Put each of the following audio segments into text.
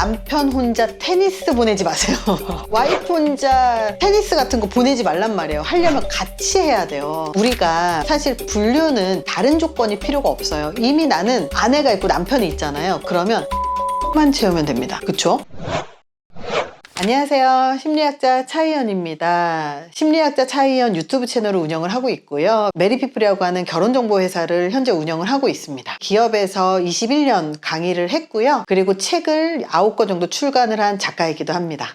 남편 혼자 테니스 보내지 마세요. 와이프 혼자 테니스 같은 거 보내지 말란 말이에요. 하려면 같이 해야 돼요. 우리가 사실 분류는 다른 조건이 필요가 없어요. 이미 나는 아내가 있고 남편이 있잖아요. 그러면 만 채우면 됩니다. 그쵸? 안녕하세요. 심리학자 차이연입니다. 심리학자 차이연 유튜브 채널을 운영을 하고 있고요. 메리피플이라고 하는 결혼정보회사를 현재 운영을 하고 있습니다. 기업에서 21년 강의를 했고요. 그리고 책을 9권 정도 출간을 한 작가이기도 합니다.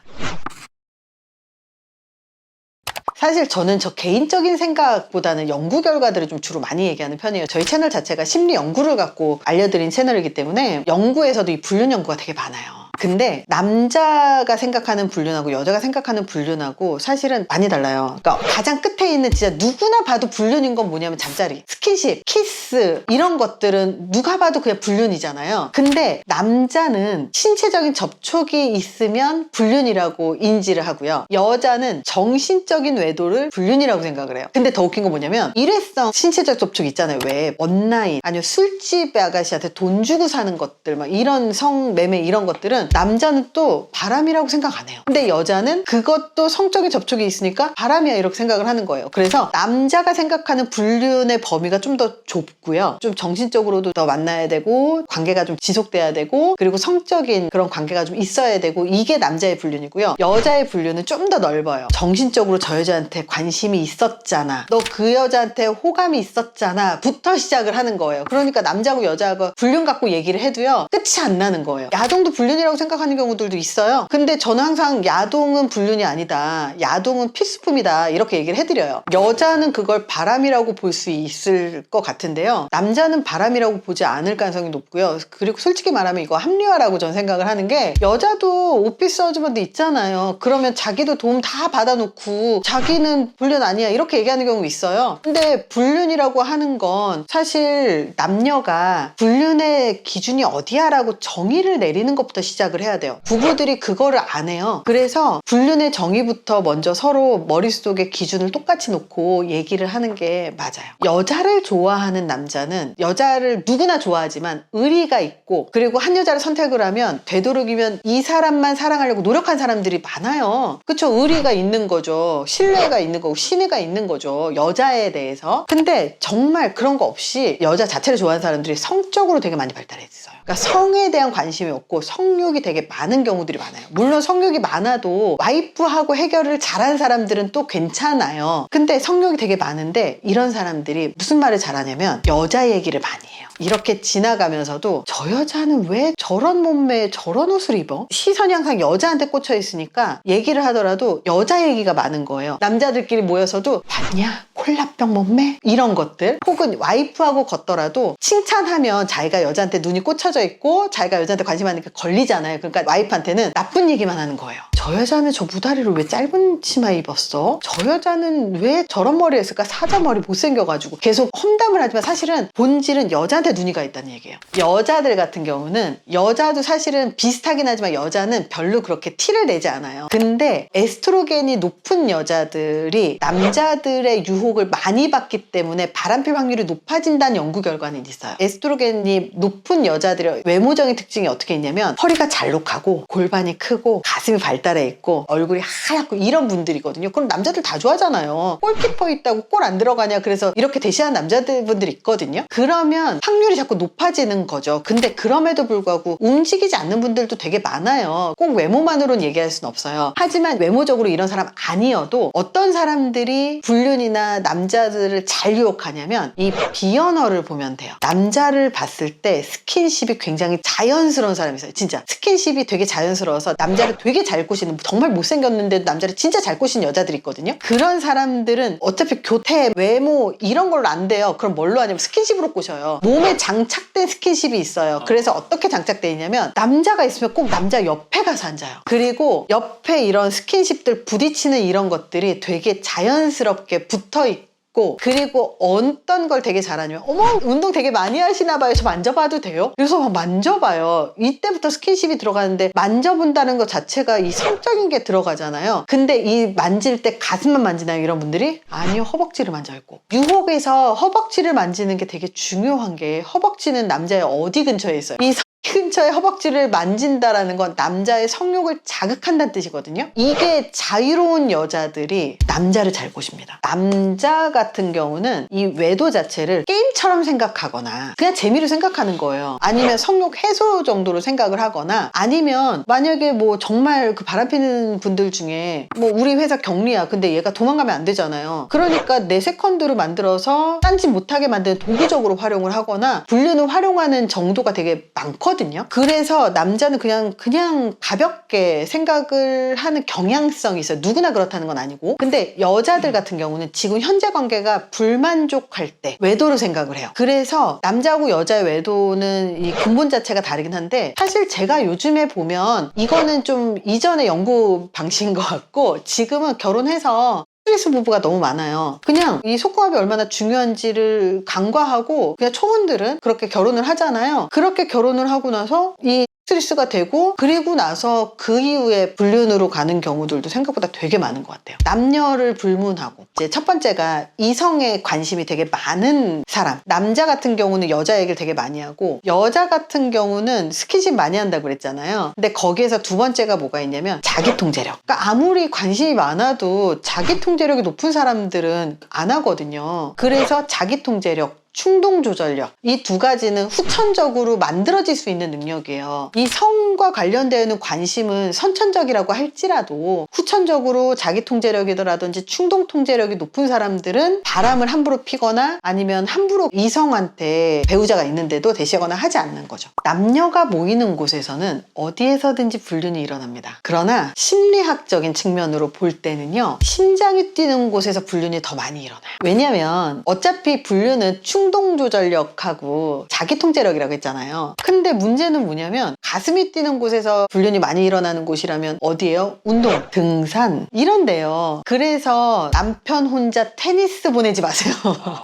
사실 저는 저 개인적인 생각보다는 연구 결과들을 좀 주로 많이 얘기하는 편이에요. 저희 채널 자체가 심리 연구를 갖고 알려드린 채널이기 때문에 연구에서도 이 불륜 연구가 되게 많아요. 근데 남자가 생각하는 불륜하고 여자가 생각하는 불륜하고 사실은 많이 달라요. 그러니까 가장 끝에 있는 진짜 누구나 봐도 불륜인 건 뭐냐면 잠자리, 스킨십, 키스 이런 것들은 누가 봐도 그냥 불륜이잖아요. 근데 남자는 신체적인 접촉이 있으면 불륜이라고 인지를 하고요. 여자는 정신적인 외도를 불륜이라고 생각을 해요. 근데 더 웃긴 건 뭐냐면 일회성 신체적 접촉 있잖아요. 왜 원나잇 아니면 술집 아가씨한테 돈 주고 사는 것들 막 이런 성매매 이런 것들은 남자는 또 바람이라고 생각 안 해요. 근데 여자는 그것도 성적인 접촉이 있으니까 바람이야 이렇게 생각을 하는 거예요. 그래서 남자가 생각하는 불륜의 범위가 좀 더 좁고요. 좀 정신적으로도 더 만나야 되고 관계가 좀 지속돼야 되고 그리고 성적인 그런 관계가 좀 있어야 되고 이게 남자의 불륜이고요. 여자의 불륜은 좀 더 넓어요. 정신적으로 저 여자한테 관심이 있었잖아. 너 그 여자한테 호감이 있었잖아. 부터 시작을 하는 거예요. 그러니까 남자고 여자가 불륜 갖고 얘기를 해도요. 끝이 안 나는 거예요. 야동도 불륜이라고 생각하는 경우들도 있어요. 근데 저는 항상 야동은 불륜이 아니다. 야동은 필수품이다. 이렇게 얘기를 해드려요. 여자는 그걸 바람이라고 볼 수 있을 것 같은데요. 남자는 바람이라고 보지 않을 가능성이 높고요. 그리고 솔직히 말하면 이거 합리화라고 저는 생각을 하는 게 여자도 오피스 허즈번드 있잖아요. 그러면 자기도 도움 다 받아놓고 자기는 불륜 아니야 이렇게 얘기하는 경우 있어요. 근데 불륜이라고 하는 건 사실 남녀가 불륜의 기준이 어디야 라고 정의를 내리는 것부터 시작을 해야 돼요. 부부들이 그거를 안 해요. 그래서 불륜의 정의부터 먼저 서로 머릿속에 기준을 똑같이 놓고 얘기를 하는 게 맞아요. 여자를 좋아하는 남자는 여자를 누구나 좋아하지만 의리가 있고 그리고 한 여자를 선택을 하면 되도록이면 이 사람만 사랑하려고 노력한 사람들이 많아요. 그쵸? 의리가 있는 거죠. 신뢰가 있는 거고 신의가 있는 거죠. 여자에 대해서. 근데 정말 그런 거 없이 여자 자체를 좋아하는 사람들이 성적으로 되게 많이 발달했어요. 그러니까 성에 대한 관심이 없고 성욕이 되게 많은 경우들이 많아요. 물론 성욕이 많아도 와이프하고 해결을 잘한 사람들은 또 괜찮아요. 근데 성욕이 되게 많은데 이런 사람들이 무슨 말을 잘하냐면 여자 얘기를 많이 해요. 이렇게 지나가면서도 저 여자는 왜 저런 몸매에 저런 옷을 입어? 시선이 항상 여자한테 꽂혀 있으니까 얘기를 하더라도 여자 얘기가 많은 거예요. 남자들끼리 모여서도 봤냐? 콜라병 몸매? 이런 것들. 혹은 와이프하고 걷더라도 칭찬하면 자기가 여자한테 눈이 꽂혀져 있고 자기가 여자한테 관심 많으니까 걸리잖아요. 그러니까 와이프한테는 나쁜 얘기만 하는 거예요. 저 여자는 저 무다리로 왜 짧은 치마 입었어? 저 여자는 왜 저런 머리 했을까? 사자머리 못생겨가지고 계속 험담을 하지만 사실은 본질은 여자한테 눈이 가 있다는 얘기예요. 여자들 같은 경우는 여자도 사실은 비슷하긴 하지만 여자는 별로 그렇게 티를 내지 않아요. 근데 에스트로겐이 높은 여자들이 남자들의 유혹을 많이 받기 때문에 바람필 확률이 높아진다는 연구 결과는 있어요. 에스트로겐이 높은 여자들의 외모적인 특징이 어떻게 있냐면 허리가 잘록하고 골반이 크고 가슴이 발달해 있고 얼굴이 하얗고 이런 분들이거든요. 그럼 남자들 다 좋아하잖아요. 골키퍼 있다고 골 안 들어가냐 그래서 이렇게 대시하는 남자분들이 있거든요. 그러면 확률이 자꾸 높아지는 거죠. 근데 그럼에도 불구하고 움직이지 않는 분들도 되게 많아요. 꼭 외모만으로는 얘기할 수는 없어요. 하지만 외모적으로 이런 사람 아니어도 어떤 사람들이 불륜이나 남자들을 잘 유혹하냐면 이 비언어를 보면 돼요. 남자를 봤을 때 스킨십이 굉장히 자연스러운 사람이 있어요. 진짜 스킨십이 되게 자연스러워서 남자를 되게 잘 꼬시는 정말 못생겼는데도 남자를 진짜 잘 꼬시는 여자들이 있거든요. 그런 사람들은 어차피 교태, 외모 이런 걸로 안 돼요. 그럼 뭘로 하냐면 스킨십으로 꼬셔요. 몸에 장착된 스킨십이 있어요. 그래서 어떻게 장착되어 있냐면 남자가 있으면 꼭 남자 옆에 가서 앉아요. 그리고 옆에 이런 스킨십들 부딪히는 이런 것들이 되게 자연스럽게 붙어있고 그리고 어떤 걸 되게 잘하냐면 어머 운동 되게 많이 하시나 봐요. 저 만져봐도 돼요? 그래서 막 만져봐요. 이때부터 스킨십이 들어가는데 만져본다는 것 자체가 이 성적인 게 들어가잖아요. 근데 이 만질 때 가슴만 만지나요? 이런 분들이 아니요 허벅지를 만져요. 꼭. 유혹에서 허벅지를 만지는 게 되게 중요한 게 허벅지는 남자의 어디 근처에 있어요? 이 근처에 허벅지를 만진다라는 건 남자의 성욕을 자극한다는 뜻이거든요. 이게 자유로운 여자들이 남자를 잘 보십니다. 남자 같은 경우는 이 외도 자체를 게임처럼 생각하거나 그냥 재미로 생각하는 거예요. 아니면 성욕 해소 정도로 생각을 하거나, 아니면 만약에 뭐 정말 그 바람피는 분들 중에 뭐 우리 회사 격리야, 근데 얘가 도망가면 안 되잖아요. 그러니까 내 세컨드로 만들어서 딴짓 못하게 만드는 도구적으로 활용을 하거나 불륜을 활용하는 정도가 되게 많거든요. 그래서 남자는 그냥 가볍게 생각을 하는 경향성이 있어요. 누구나 그렇다는 건 아니고. 근데 여자들 같은 경우는 지금 현재 관계가 불만족할 때 외도로 생각을 해요. 그래서 남자하고 여자의 외도는 이 근본 자체가 다르긴 한데, 사실 제가 요즘에 보면 이거는 좀 이전의 연구 방식인 것 같고, 지금은 결혼해서 스트레스 부부가 너무 많아요. 그냥 이 속궁합이 얼마나 중요한지를 간과하고 그냥 초혼들은 그렇게 결혼을 하잖아요. 그렇게 결혼을 하고 나서 이 스트레스가 되고, 그리고 나서 그 이후에 불륜으로 가는 경우들도 생각보다 되게 많은 것 같아요. 남녀를 불문하고, 이제 첫 번째가 이성에 관심이 되게 많은 사람. 남자 같은 경우는 여자 얘기를 되게 많이 하고, 여자 같은 경우는 스킨십 많이 한다고 그랬잖아요. 근데 거기에서 두 번째가 뭐가 있냐면 자기 통제력. 그러니까 아무리 관심이 많아도 자기 통제력이 높은 사람들은 안 하거든요. 그래서 자기 통제력, 충동 조절력, 이 두 가지는 후천적으로 만들어질 수 있는 능력이에요. 이 성과 관련되는 관심은 선천적이라고 할지라도 후천적으로 자기 통제력이라든지 충동 통제력이 높은 사람들은 바람을 함부로 피거나 아니면 함부로 이성한테 배우자가 있는데도 대시하거나 하지 않는 거죠. 남녀가 모이는 곳에서는 어디에서든지 불륜이 일어납니다. 그러나 심리학적인 측면으로 볼 때는요, 심장이 뛰는 곳에서 불륜이 더 많이 일어나요. 왜냐면 어차피 불륜은 충동 조절력하고 자기 통제력이라고 했잖아요. 근데 문제는 뭐냐면 가슴이 뛰는 곳에서 불륜이 많이 일어나는 곳이라면 어디예요? 운동, 등산 이런데요. 그래서 남편 혼자 테니스 보내지 마세요.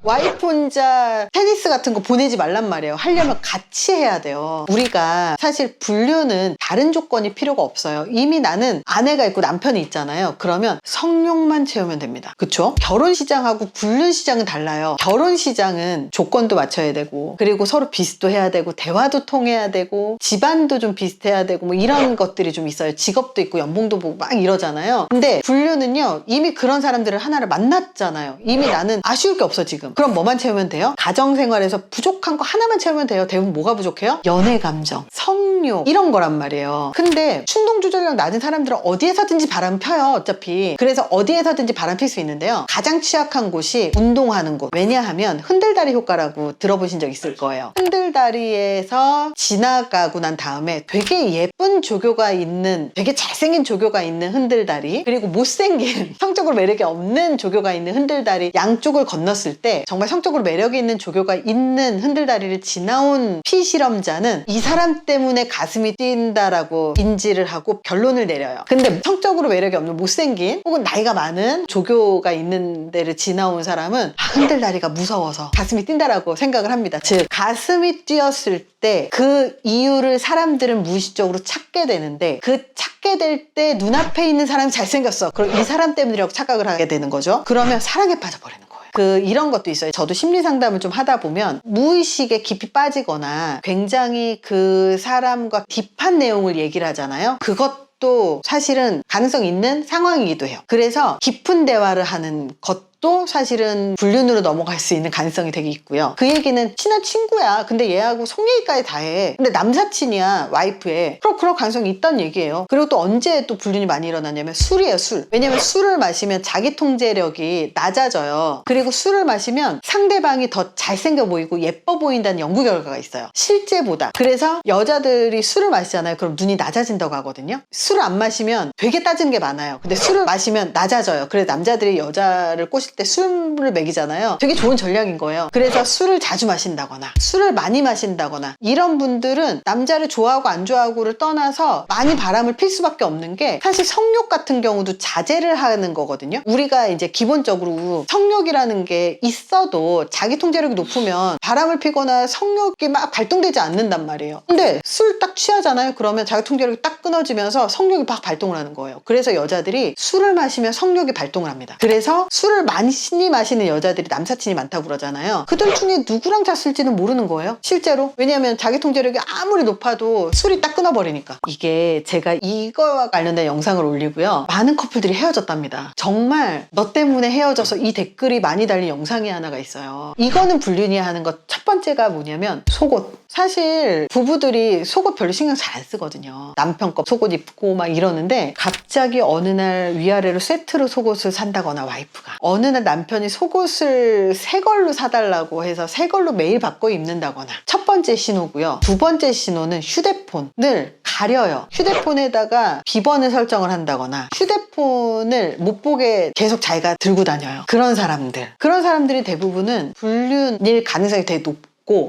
와이프 혼자 테니스 같은 거 보내지 말란 말이에요. 하려면 같이 해야 돼요. 우리가 사실 불륜은 다른 조건이 필요가 없어요. 이미 나는 아내가 있고 남편이 있잖아요. 그러면 성욕만 채우면 됩니다. 그쵸? 결혼 시장하고 불륜 시장은 달라요. 결혼 시장은 조건도 맞춰야 되고, 그리고 서로 비슷도 해야 되고, 대화도 통해야 되고, 집안도 좀 비슷해야 되고, 뭐 이런 것들이 좀 있어요. 직업도 있고 연봉도 보고 막 이러잖아요. 근데 불륜은요, 이미 그런 사람들을 하나를 만났잖아요. 이미 나는 아쉬울 게 없어 지금. 그럼 뭐만 채우면 돼요? 가정생활에서 부족한 거 하나만 채우면 돼요. 대부분 뭐가 부족해요? 연애 감정, 성욕 이런 거란 말이에요. 근데 충동 조절력 낮은 사람들은 어디에서든지 바람 펴요. 어차피. 그래서 어디에서든지 바람 필 수 있는데요, 가장 취약한 곳이 운동하는 곳. 왜냐하면 흔들다리 효과라고 들어보신 적 있을 거예요. 흔들다리에서 지나가고 난 다음에 되게 예쁜 조교가 있는, 되게 잘생긴 조교가 있는 흔들다리, 그리고 못생긴 성적으로 매력이 없는 조교가 있는 흔들다리, 양쪽을 건넜을 때 정말 성적으로 매력이 있는 조교가 있는 흔들다리를 지나온 피실험자는 이 사람 때문에 가슴이 뛴다라고 인지를 하고 결론을 내려요. 근데 성적으로 매력이 없는 못생긴 혹은 나이가 많은 조교가 있는 데를 지나온 사람은 흔들다리가 무서워서 가슴이 뛴다라고 생각을 합니다. 즉, 가슴이 뛰었을 때 그 이유를 사람들은 무의식적으로 찾게 되는데, 그 찾게 될 때 눈앞에 있는 사람이 잘생겼어. 그럼 이 사람 때문이라고 착각을 하게 되는 거죠. 그러면 사랑에 빠져버리는 거예요. 이런 것도 있어요. 저도 심리 상담을 좀 하다 보면 무의식에 깊이 빠지거나 굉장히 그 사람과 딥한 내용을 얘기를 하잖아요. 그것도 사실은 가능성 있는 상황이기도 해요. 그래서 깊은 대화를 하는 것도 사실은 불륜으로 넘어갈 수 있는 가능성이 되게 있고요. 그 얘기는 친한 친구야. 근데 얘하고 성얘기까지 다 해. 근데 남사친이야, 와이프의. 그럴 가능성이 있다는 얘기예요. 그리고 또 언제 또 불륜이 많이 일어나냐면 술이에요, 술. 왜냐면 술을 마시면 자기 통제력이 낮아져요. 그리고 술을 마시면 상대방이 더 잘생겨 보이고 예뻐 보인다는 연구 결과가 있어요, 실제보다. 그래서 여자들이 술을 마시잖아요. 그럼 눈이 낮아진다고 하거든요. 술을 안 마시면 되게 따지는 게 많아요. 근데 술을 마시면 낮아져요. 그래서 남자들이 여자를 꼬실 때 술을 먹이잖아요. 되게 좋은 전략인 거예요. 그래서 술을 자주 마신다거나 술을 많이 마신다거나 이런 분들은 남자를 좋아하고 안 좋아하고를 떠나서 많이 바람을 필 수밖에 없는 게, 사실 성욕 같은 경우도 자제를 하는 거거든요. 우리가 이제 기본적으로 성욕이라는 게 있어도 자기 통제력이 높으면 바람을 피거나 성욕이 막 발동되지 않는단 말이에요. 근데 술 딱 취하잖아요. 그러면 자기 통제력이 딱 끊어지면서 성욕이 막 발동을 하는 거예요. 그래서 여자들이 술을 마시면 성욕이 발동을 합니다. 그래서 술을 많이 많이 마시는 여자들이 남사친이 많다고 그러잖아요. 그들 중에 누구랑 잤을지는 모르는 거예요, 실제로. 왜냐하면 자기 통제력이 아무리 높아도 술이 딱 끊어버리니까. 이게 제가 이거와 관련된 영상을 올리고요, 많은 커플들이 헤어졌답니다. 정말 너 때문에 헤어져서 이 댓글이 많이 달린 영상이 하나가 있어요. 이거는 불륜이야 하는 것 첫 번째가 뭐냐면 속옷. 사실 부부들이 속옷 별로 신경 잘 안 쓰거든요. 남편 거 속옷 입고 막 이러는데 갑자기 어느 날 위아래로 세트로 속옷을 산다거나, 와이프가 어느 날 남편이 속옷을 새 걸로 사달라고 해서 새 걸로 매일 바꿔 입는다거나. 첫 번째 신호고요. 두 번째 신호는 휴대폰을 가려요. 휴대폰에다가 비번을 설정을 한다거나, 휴대폰을 못 보게 계속 자기가 들고 다녀요. 그런 사람들이 대부분은 불륜일 가능성이 되게 높고,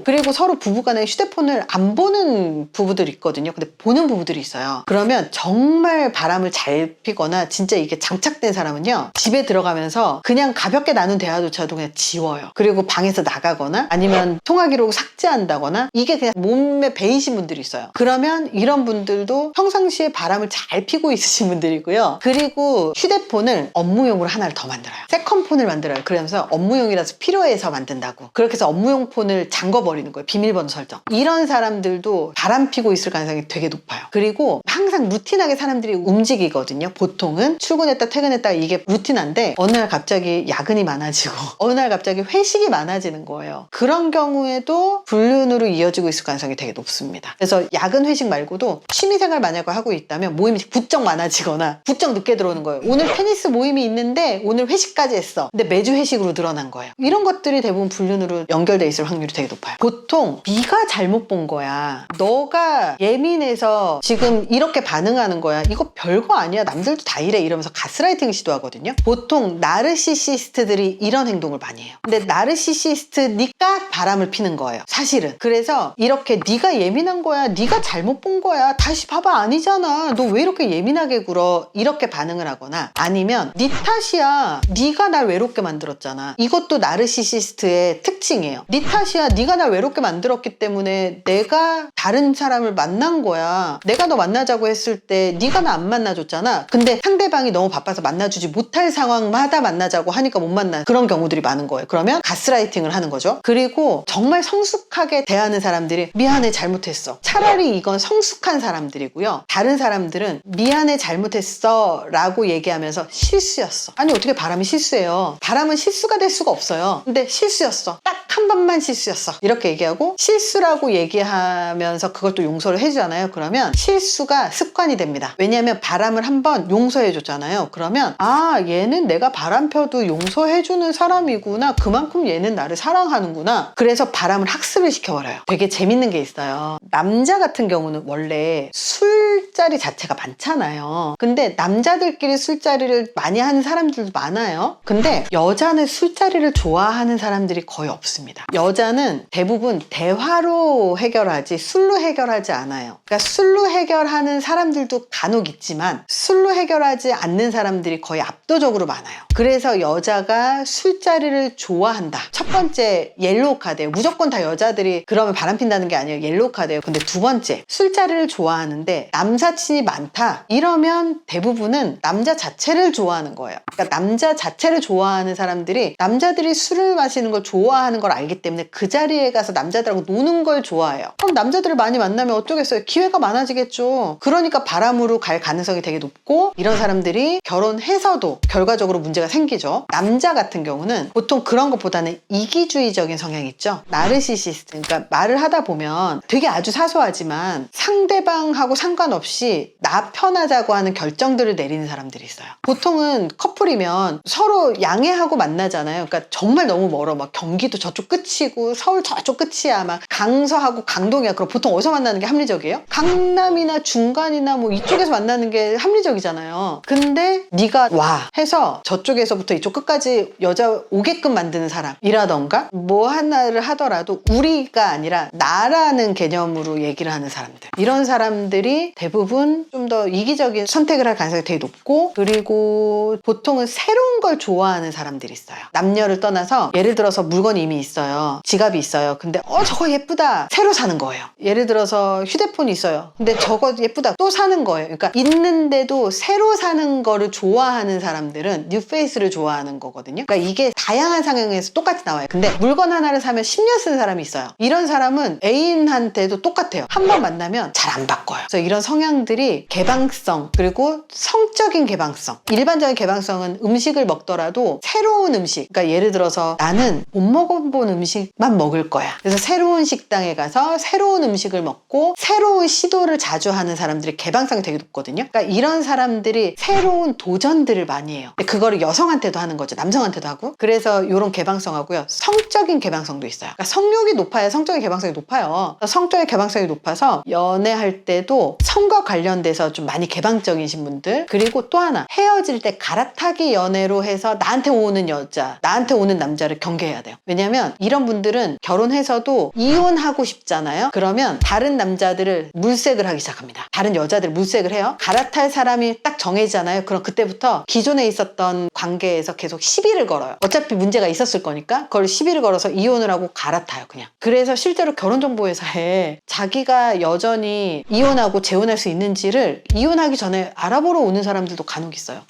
그리고 서로 부부간에 휴대폰을 안 보는 부부들이 있거든요. 근데 보는 부부들이 있어요. 그러면 정말 바람을 잘 피거나 진짜 이게 장착된 사람은요, 집에 들어가면서 그냥 가볍게 나눈 대화조차도 그냥 지워요. 그리고 방에서 나가거나 아니면 통화 기록을 삭제한다거나, 이게 그냥 몸에 배이신 분들이 있어요. 그러면 이런 분들도 평상시에 바람을 잘 피고 있으신 분들이고요. 그리고 휴대폰을 업무용으로 하나를 더 만들어요. 세컨폰을 만들어요. 그러면서 업무용이라서 필요해서 만든다고. 그렇게 해서 업무용 폰을 잠궈버리는 거예요. 비밀번호 설정. 이런 사람들도 바람 피고 있을 가능성이 되게 높아요. 그리고 항상 루틴하게 사람들이 움직이거든요. 보통은 출근했다 퇴근했다 이게 루틴한데, 어느 날 갑자기 야근이 많아지고 어느 날 갑자기 회식이 많아지는 거예요. 그런 경우에도 불륜으로 이어지고 있을 가능성이 되게 높습니다. 그래서 야근 회식 말고도 취미생활 만약에 하고 있다면 모임이 부쩍 많아지거나 부쩍 늦게 들어오는 거예요. 오늘 테니스 모임이 있는데 오늘 회식까지 했어. 근데 매주 회식으로 늘어난 거예요. 이런 것들이 대부분 불륜으로 연결돼 있을 확률이 되게 높아요. 보통 네가 잘못 본 거야, 너가 예민해서 지금 이렇게 반응하는 거야, 이거 별거 아니야, 남들도 다 이래, 이러면서 가스라이팅 시도하거든요. 보통 나르시시스트들이 이런 행동을 많이 해요. 근데 나르시시스트니까 바람을 피는 거예요, 사실은. 그래서 이렇게 네가 예민한 거야, 네가 잘못 본 거야, 다시 봐봐, 아니잖아, 너 왜 이렇게 예민하게 굴어, 이렇게 반응을 하거나, 아니면 네 탓이야, 네가 날 외롭게 만들었잖아. 이것도 나르시시스트의 특징이에요. 네 탓이야, 네가 날 외롭게 만들었기 때문에 내가 다른 사람을 만난 거야. 내가 너 만나자고 했을 때 네가 나 안 만나줬잖아. 근데 상대방이 너무 바빠서 만나주지 못할 상황마다 만나자고 하니까 못 만나. 그런 경우들이 많은 거예요. 그러면 가스라이팅을 하는 거죠. 그리고 정말 성숙하게 대하는 사람들이 미안해, 잘못했어. 차라리 이건 성숙한 사람들이고요. 다른 사람들은 미안해, 잘못했어 라고 얘기하면서 실수였어. 아니 어떻게 바람이 실수예요. 바람은 실수가 될 수가 없어요. 근데 실수였어. 딱 한 번만 실수였어. 이렇게 얘기하고, 실수라고 얘기하면서 그걸 또 용서를 해주잖아요. 그러면 실수가 습관이 됩니다. 왜냐하면 바람을 한번 용서해 줬잖아요. 그러면 아, 얘는 내가 바람 펴도 용서해주는 사람이구나, 그만큼 얘는 나를 사랑하는구나. 그래서 바람을 학습을 시켜버려요. 되게 재밌는 게 있어요. 남자 같은 경우는 원래 술자리 자체가 많잖아요. 근데 남자들끼리 술자리를 많이 하는 사람들도 많아요. 근데 여자는 술자리를 좋아하는 사람들이 거의 없습니다. 여자는 대부분 대화로 해결하지 술로 해결하지 않아요. 그러니까 술로 해결하는 사람들도 간혹 있지만 술로 해결하지 않는 사람들이 거의 압도적으로 많아요. 그래서 여자가 술자리를 좋아한다. 첫 번째 옐로우 카드예요. 무조건 다 여자들이 그러면 바람 핀다는 게 아니에요. 옐로우 카드예요. 근데 두 번째, 술자리를 좋아하는데 남사친이 많다. 이러면 대부분은 남자 자체를 좋아하는 거예요. 그러니까 남자 자체를 좋아하는 사람들이 남자들이 술을 마시는 걸 좋아하는 걸 알기 때문에 그 자리에 가서 남자들하고 노는 걸 좋아해요. 그럼 남자들을 많이 만나면 어쩌겠어요? 기회가 많아지겠죠. 그러니까 바람으로 갈 가능성이 되게 높고, 이런 사람들이 결혼해서도 결과적으로 문제가 생기죠. 남자 같은 경우는 보통 그런 것보다는 이기주의적인 성향이 있죠. 나르시시스트. 그러니까 말을 하다 보면 되게 아주 사소하지만 상대방하고 상관없이 나 편하자고 하는 결정들을 내리는 사람들이 있어요. 보통은 커플이면 서로 양해하고 만나잖아요. 그러니까 정말 너무 멀어. 막 경기도 저쪽 끝이고 서울 저쪽 끝이야. 막 강서하고 강동이야. 그럼 보통 어디서 만나는 게 합리적이에요? 강남이나 중간이나 뭐 이쪽에서 만나는 게 합리적이잖아요. 근데 네가 와 해서 저쪽에서부터 이쪽 끝까지 여자 오게끔 만드는 사람이라던가 뭐 하나를 하더라도 우리가 아니라 나라는 개념으로 얘기를 하는 사람들, 이런 사람들이 대부분 좀 더 이기적인 선택을 할 가능성이 되게 높고, 그리고 보통은 새로운 걸 좋아하는 사람들이 있어요. 남녀를 떠나서 예를 들어서 물건이 이미 있어. 있어요. 지갑이 있어요. 근데 저거 예쁘다. 새로 사는 거예요. 예를 들어서 휴대폰이 있어요. 근데 저거 예쁘다. 또 사는 거예요. 그러니까 있는데도 새로 사는 거를 좋아하는 사람들은 뉴페이스를 좋아하는 거거든요. 그러니까 이게 다양한 상황에서 똑같이 나와요. 근데 물건 하나를 사면 10년 쓰는 사람이 있어요. 이런 사람은 애인한테도 똑같아요. 한 번 만나면 잘 안 바꿔요. 그래서 이런 성향들이 개방성, 그리고 성적인 개방성. 일반적인 개방성은 음식을 먹더라도 새로운 음식, 그러니까 예를 들어서 나는 못 먹어본 음식만 먹을 거야. 그래서 새로운 식당에 가서 새로운 음식을 먹고 새로운 시도를 자주 하는 사람들이 개방성이 되게 높거든요. 그러니까 이런 사람들이 새로운 도전들을 많이 해요. 근데 그거를 여성한테도 하는 거죠. 남성한테도 하고. 그래서 이런 개방성하고요. 성적인 개방성도 있어요. 그러니까 성욕이 높아야 성적인 개방성이 높아요. 성적인 개방성이 높아서 연애할 때도 성과 관련돼서 좀 많이 개방적이신 분들, 그리고 또 하나 헤어질 때 갈아타기 연애로 해서 나한테 오는 여자, 나한테 오는 남자를 경계해야 돼요. 왜냐면 이런 분들은 결혼해서도 이혼하고 싶잖아요. 그러면 다른 남자들을 물색을 하기 시작합니다. 다른 여자들 물색을 해요. 갈아탈 사람이 딱 정해지잖아요. 그럼 그때부터 기존에 있었던 관계에서 계속 시비를 걸어요. 어차피 문제가 있었을 거니까 그걸 시비를 걸어서 이혼을 하고 갈아타요, 그냥. 그래서 실제로 결혼정보회사에 자기가 여전히 이혼하고 재혼할 수 있는지를 이혼하기 전에 알아보러 오는 사람들도 간혹 있어요.